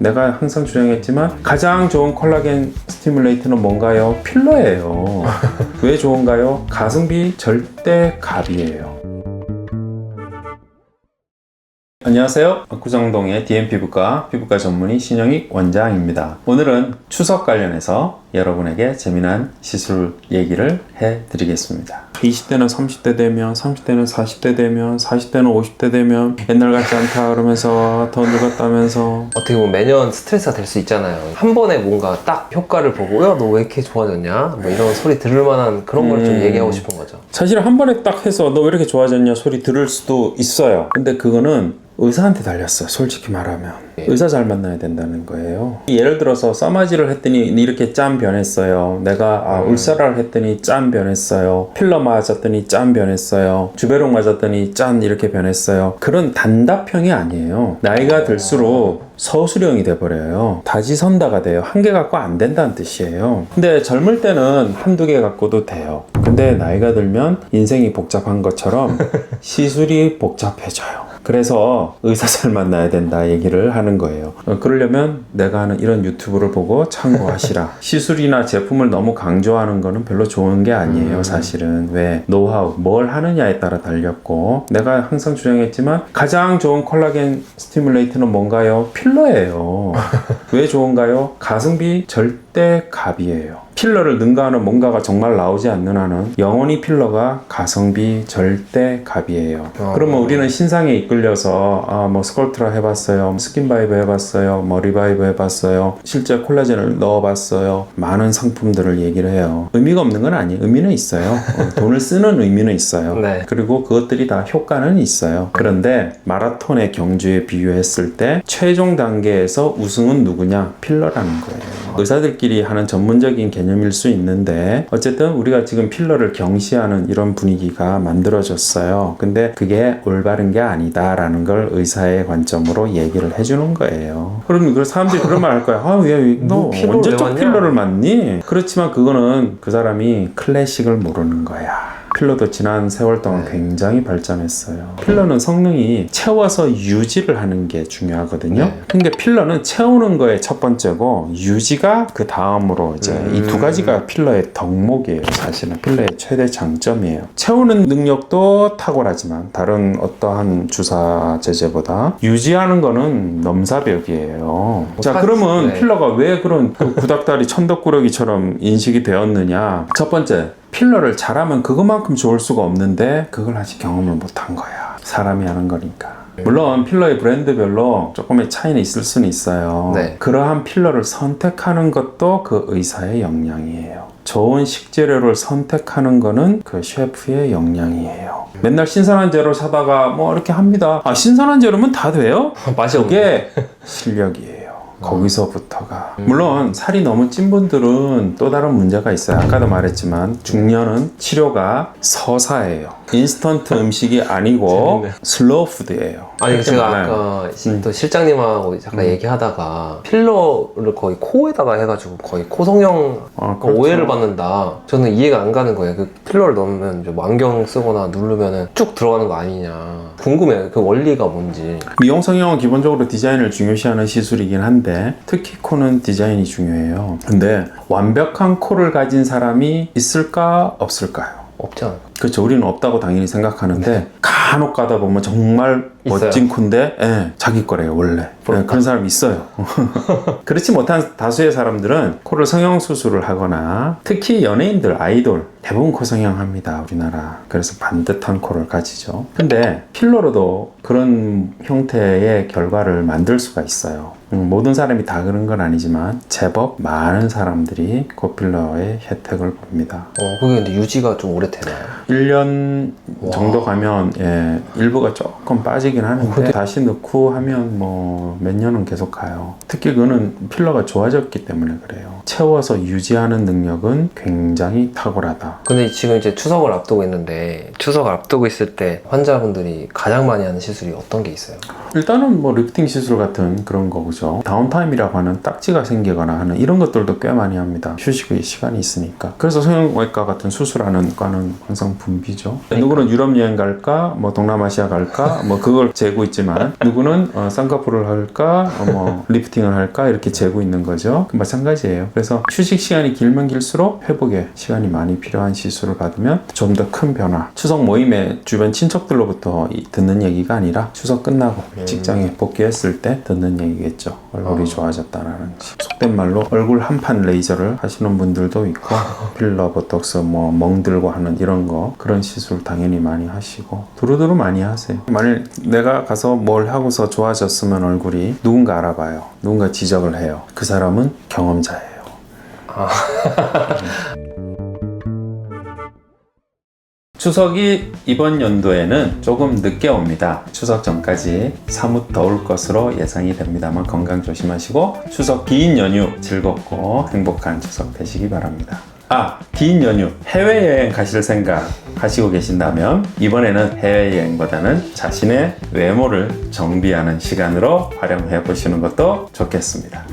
내가 항상 주장했지만 가장 좋은 콜라겐 스티뮬레이터는 뭔가요? 필러예요. 왜 좋은가요? 가성비 절대 갑이에요. 안녕하세요. 구정동의 DM피부과 피부과 전문의 신영익 원장입니다. 오늘은 추석 관련해서 여러분에게 재미난 시술 얘기를 해드리겠습니다. 20대는 30대 되면, 30대는 40대 되면, 40대는 50대 되면 옛날 같지 않다 그러면서 더 늙었다면서 어떻게 보면 매년 스트레스가 될 수 있잖아요. 한 번에 뭔가 딱 효과를 보고 야, 너 왜 이렇게 좋아졌냐? 뭐 이런 소리 들을 만한 그런 걸 좀 얘기하고 싶은 거죠. 사실 한 번에 딱 해서 너 왜 이렇게 좋아졌냐 소리 들을 수도 있어요. 근데 그거는 의사한테 달렸어요. 솔직히 말하면 의사 잘 만나야 된다는 거예요. 예를 들어서 써마지를 했더니 이렇게 짠 변했어요. 내가 울사라를 했더니 짠 변했어요. 필러 맞았더니 짠 변했어요. 주베록 맞았더니 짠 이렇게 변했어요. 그런 단답형이 아니에요. 나이가 들수록 서술형이 돼버려요. 다지선다가 돼요. 한 개 갖고 안 된다는 뜻이에요. 근데 젊을 때는 한두 개 갖고도 돼요. 근데 나이가 들면 인생이 복잡한 것처럼 시술이 복잡해져요. 그래서 의사 잘 만나야 된다 얘기를 하는 거예요. 그러려면 내가 하는 이런 유튜브를 보고 참고하시라. 시술이나 제품을 너무 강조하는 거는 별로 좋은 게 아니에요. 사실은. 왜? 노하우, 뭘 하느냐에 따라 달렸고, 내가 항상 주장했지만 가장 좋은 콜라겐 스티뮬레이터는 뭔가요? 필러예요. 왜 좋은가요? 가성비 절대 갑이에요. 필러를 능가하는 뭔가가 정말 나오지 않는 한은 영원히 필러가 가성비 절대 갑이에요. 그러면 우리는 신상에 이끌려서 뭐 스컬트라 해봤어요, 스킨바이브 해봤어요, 뭐 리바이브 해봤어요, 실제 콜라겐을 넣어봤어요. 많은 상품들을 얘기를 해요. 의미가 없는 건 아니에요. 의미는 있어요. 돈을 쓰는 의미는 있어요. 네. 그리고 그것들이 다 효과는 있어요. 그런데 마라톤의 경주에 비유했을 때 최종 단계에서 우승은 누구냐? 필러라는 거예요. 의사들끼리 하는 전문적인 개념일 수 있는데 어쨌든 우리가 지금 필러를 경시하는 이런 분위기가 만들어졌어요. 근데 그게 올바른 게 아니다라는 걸 의사의 관점으로 얘기를 해주는 거예요. 그러면 그 사람들이 그런 말 할 거야. 너 언제적 필러를 맞니? 그렇지만 그거는 그 사람이 클래식을 모르는 거야. 필러도 지난 세월 동안 굉장히 발전했어요. 필러는 성능이 채워서 유지를 하는 게 중요하거든요. 근데 필러는 채우는 거에 첫 번째고 유지가 그 다음으로 이제 이 두 가지가 필러의 덕목이에요. 사실은 필러의 최대 장점이에요. 채우는 능력도 탁월하지만 다른 어떠한 주사 제제보다 유지하는 거는 넘사벽이에요. 자, 그러면 필러가 왜 그런 구닥다리 천덕꾸러기처럼 인식이 되었느냐? 첫 번째, 필러를 잘하면 그것만큼 좋을 수가 없는데 그걸 아직 경험을 못한 거야. 사람이 하는 거니까. 물론 필러의 브랜드별로 조금의 차이는 있을 수는 있어요. 네. 그러한 필러를 선택하는 것도 그 의사의 역량이에요. 좋은 식재료를 선택하는 거는 그 셰프의 역량이에요. 맨날 신선한 재료 사다가 뭐 이렇게 합니다. 신선한 재료면 다 돼요? 맛이 그게 실력이에요. 거기서부터가. 물론 살이 너무 찐 분들은 또 다른 문제가 있어요. 아까도 말했지만 중년은 치료가 서사예요. 인스턴트 음식이 아니고 슬로우 푸드예요. 아니 제가 아까 또 실장님하고 잠깐 얘기하다가 필러를 거의 코에다가 해가지고 거의 코성형 그렇죠. 오해를 받는다. 저는 이해가 안 가는 거예요. 그 필러를 넣으면 이제 안경 쓰거나 누르면은 쭉 들어가는 거 아니냐. 궁금해요. 그 원리가 뭔지. 미용 성형은 기본적으로 디자인을 중요시하는 시술이긴 한데 특히 코는 디자인이 중요해요. 근데 완벽한 코를 가진 사람이 있을까 없을까요? 없지 않을까? 그렇죠. 우리는 없다고 당연히 생각하는데 간혹 가다 보면 정말 있어요. 멋진 코인데 자기 거래요 원래. 그런 사람이 있어요. 그렇지 못한 다수의 사람들은 코를 성형수술을 하거나 특히 연예인들, 아이돌 대부분 코 성형합니다. 우리나라. 그래서 반듯한 코를 가지죠. 근데 필러로도 그런 형태의 결과를 만들 수가 있어요. 모든 사람이 다 그런 건 아니지만 제법 많은 사람들이 코필러의 혜택을 봅니다. 그게 근데 유지가 좀 오래 되나요? 1년 정도 가면 일부가 조금 빠지긴 하는데 다시 넣고 하면 뭐 몇 년은 계속 가요. 특히 그거는 필러가 좋아졌기 때문에 그래요. 채워서 유지하는 능력은 굉장히 탁월하다. 근데 지금 이제 추석을 앞두고 있는데 추석을 앞두고 있을 때 환자분들이 가장 많이 하는 시술이 어떤 게 있어요? 일단은 뭐 리프팅 시술 같은 그런 거죠. 다운타임이라고 하는 딱지가 생기거나 하는 이런 것들도 꽤 많이 합니다. 휴식의 시간이 있으니까. 그래서 성형외과 같은 수술하는 과는 항상 붐비죠. 누구는 유럽 여행 갈까? 뭐 동남아시아 갈까? 뭐 그거 그걸 재고 있지만 누구는 쌍꺼풀을 할까 뭐 리프팅을 할까 이렇게 재고 있는 거죠. 마찬가지예요. 그래서 휴식 시간이 길면 길수록 회복에 시간이 많이 필요한 시술을 받으면 좀 더 큰 변화. 추석 모임에 주변 친척들로부터 듣는 얘기가 아니라 추석 끝나고 직장에 복귀했을 때 듣는 얘기겠죠. 얼굴이 좋아졌다라는 거. 속된 말로 얼굴 한판 레이저를 하시는 분들도 있고 필러, 보톡스, 뭐 멍들고 하는 이런 거 그런 시술 당연히 많이 하시고 두루두루 많이 하세요. 만일 내가 가서 뭘 하고서 좋아졌으면 얼굴이 누군가 알아봐요. 누군가 지적을 해요. 그 사람은 경험자예요. 추석이 이번 연도에는 조금 늦게 옵니다. 추석 전까지 사뭇 더울 것으로 예상이 됩니다만 건강 조심하시고 추석 긴 연휴 즐겁고 행복한 추석 되시기 바랍니다. 긴 연휴 해외여행 가실 생각 하시고 계신다면 이번에는 해외여행보다는 자신의 외모를 정비하는 시간으로 활용해 보시는 것도 좋겠습니다.